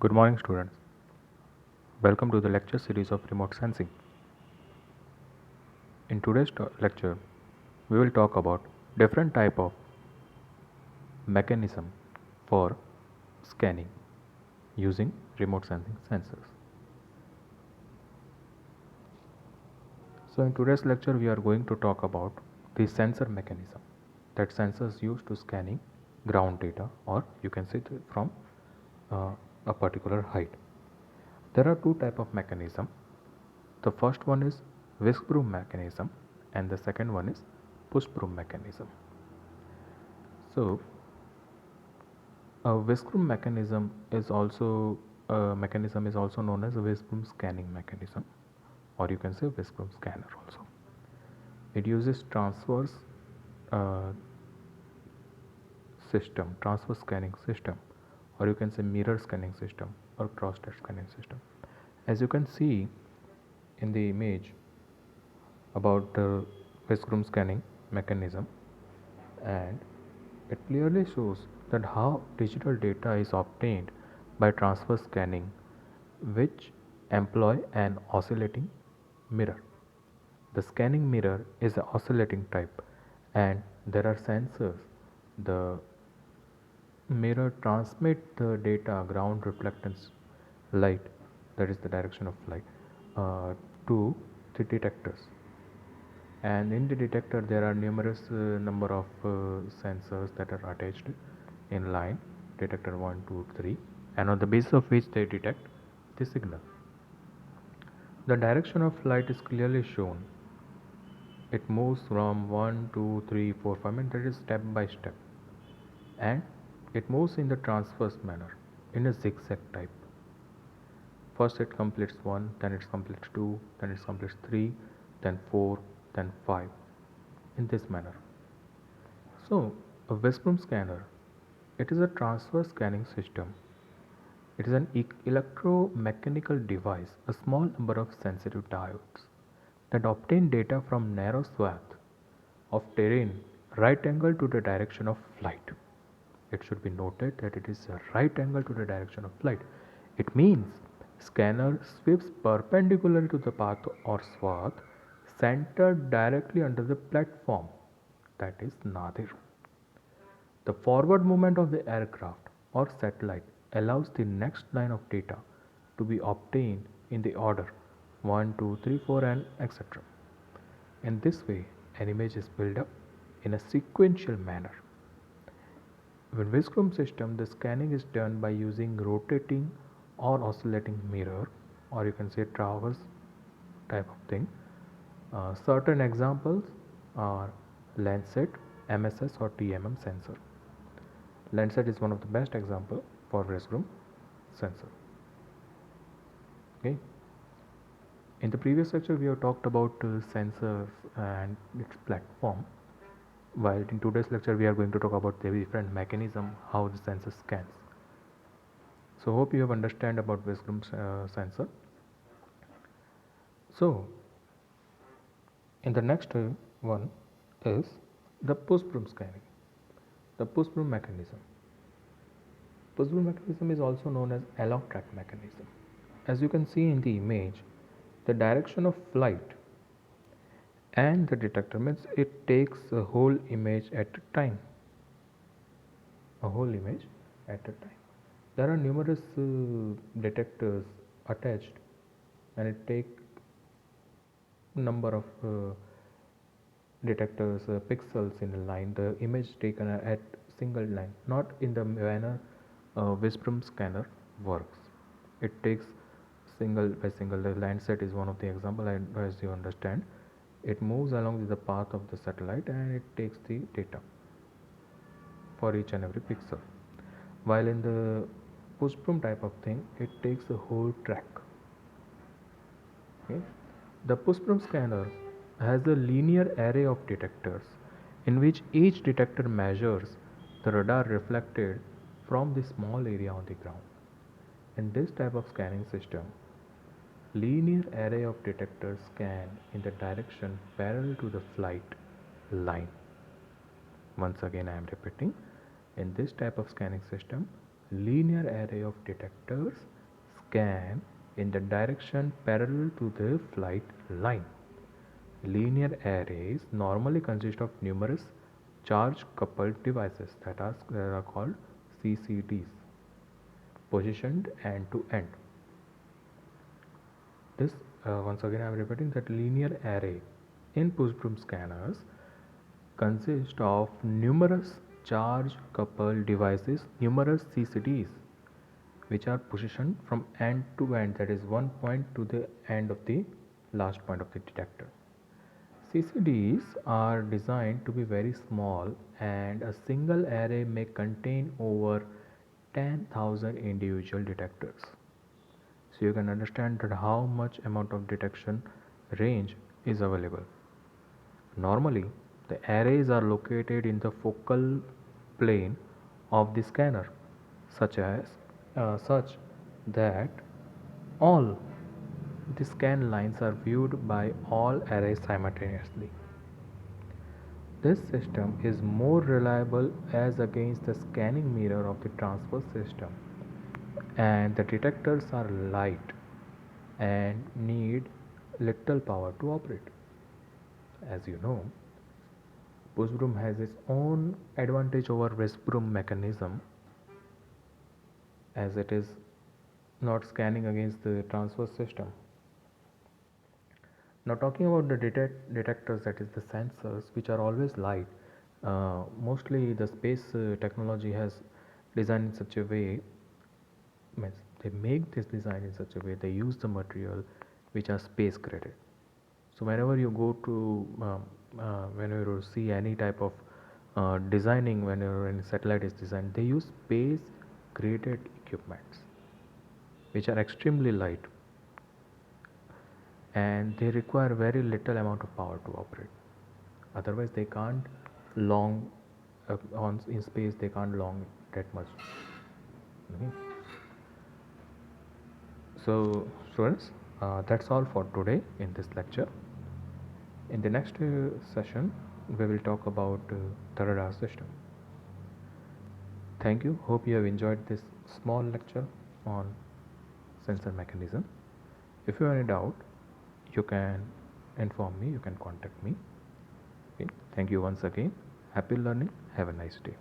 Good morning, students. Welcome to the lecture series of remote sensing. In today's lecture, we will talk about different type of mechanism for scanning using remote sensing sensors. So in today's lecture, we are going to talk about the sensor mechanism that sensors use to scanning ground data, or you can say from uh, a particular height. There are two type of mechanism. The first one is whisk broom mechanism and the second one is push broom mechanism. So a whisk broom mechanism is also known as a whisk broom scanning mechanism, or you can say whisk broom scanner also. It uses uh, transfer scanning system, or you can say mirror scanning system or cross-step scanning system. As you can see in the image about the whisk broom scanning mechanism, and it clearly shows that how digital data is obtained by transfer scanning, which employ an oscillating mirror. The scanning mirror is an oscillating type, and there are sensors. The mirror transmit the data ground reflectance light, that is the direction of light, to the detectors. And in the detector there are numerous number of sensors that are attached in line, detector 1 2 3, and on the basis of which they detect the signal. The direction of light is clearly shown. It moves from 1 2 3 4 5, and that is step by step, and it moves in the transverse manner in a zigzag type. First it completes 1, then it completes 2, then it completes 3, then 4, then 5, in this manner. So, a Westbroom scanner, it is a transfer scanning system. It is an electromechanical device, a small number of sensitive diodes that obtain data from narrow swath of terrain right angle to the direction of flight. It should be noted that it is a right angle to the direction of flight. It means scanner sweeps perpendicular to the path or swath centered directly under the platform, that is nadir. The forward movement of the aircraft or satellite allows the next line of data to be obtained in the order 1, 2, 3, 4, and etc. In this way, an image is built up in a sequential manner. In Viscom system, the scanning is done by using rotating or oscillating mirror, or you can say traverse type of thing. Certain examples are Landsat, MSS, or TMM sensor. Landsat is one of the best example for Viscom sensor. Okay. In the previous lecture, we have talked about sensors and its platform. While in today's lecture, we are going to talk about the different mechanism how the sensor scans. So hope you have understand about Viscom sensor. So in the next one is the push broom scanning. The push broom mechanism. Push broom mechanism is also known as alloy track mechanism. As you can see in the image, the direction of flight and the detector means it takes a whole image at a time. A whole image at a time. There are numerous detectors attached, and it take number of detectors pixels in a line. The image taken at single line, not in the manner Visbrum scanner works. It takes single by single. The Landsat is one of the example, and as you understand, it moves along with the path of the satellite and it takes the data for each and every pixel. While in the push broom type of thing, it takes the whole track. Okay. The push broom scanner has a linear array of detectors in which each detector measures the radar reflected from the small area on the ground. In this type of scanning system, linear array of detectors scan in the direction parallel to the flight line. Once again I am repeating, in this type of scanning system, linear array of detectors scan in the direction parallel to the flight line. Linear arrays normally consist of numerous charge coupled devices that are called CCDs, positioned end to end. This once again I am repeating that linear array in push broom scanners consist of numerous charge coupled devices, numerous CCDs, which are positioned from end to end, that is one point to the end of the last point of the detector. CCDs are designed to be very small, and a single array may contain over 10,000 individual detectors. So you can understand that how much amount of detection range is available. Normally, the arrays are located in the focal plane of the scanner, such that all the scan lines are viewed by all arrays simultaneously. This system is more reliable as against the scanning mirror of the transfer system, and the detectors are light and need little power to operate. As you know, push broom has its own advantage over wrist broom mechanism, as it is not scanning against the transfer system. Now, talking about the detectors, that is the sensors, which are always light. Mostly, the space technology has designed in such a way. Means they make this design in such a way. They use the material which are space graded. So whenever you go to whenever you see any type of designing, whenever any satellite is designed, they use space graded equipments which are extremely light, and they require very little amount of power to operate. Otherwise they can't long on in space, they can't long that much. Mhm. So students, that's all for today in this lecture. In the next session we will talk about the radar system. Thank you. Hope you have enjoyed this small lecture on sensor mechanism. If you have any doubt, you can inform me, you can contact me. Okay. Thank you once again. Happy learning. Have a nice day.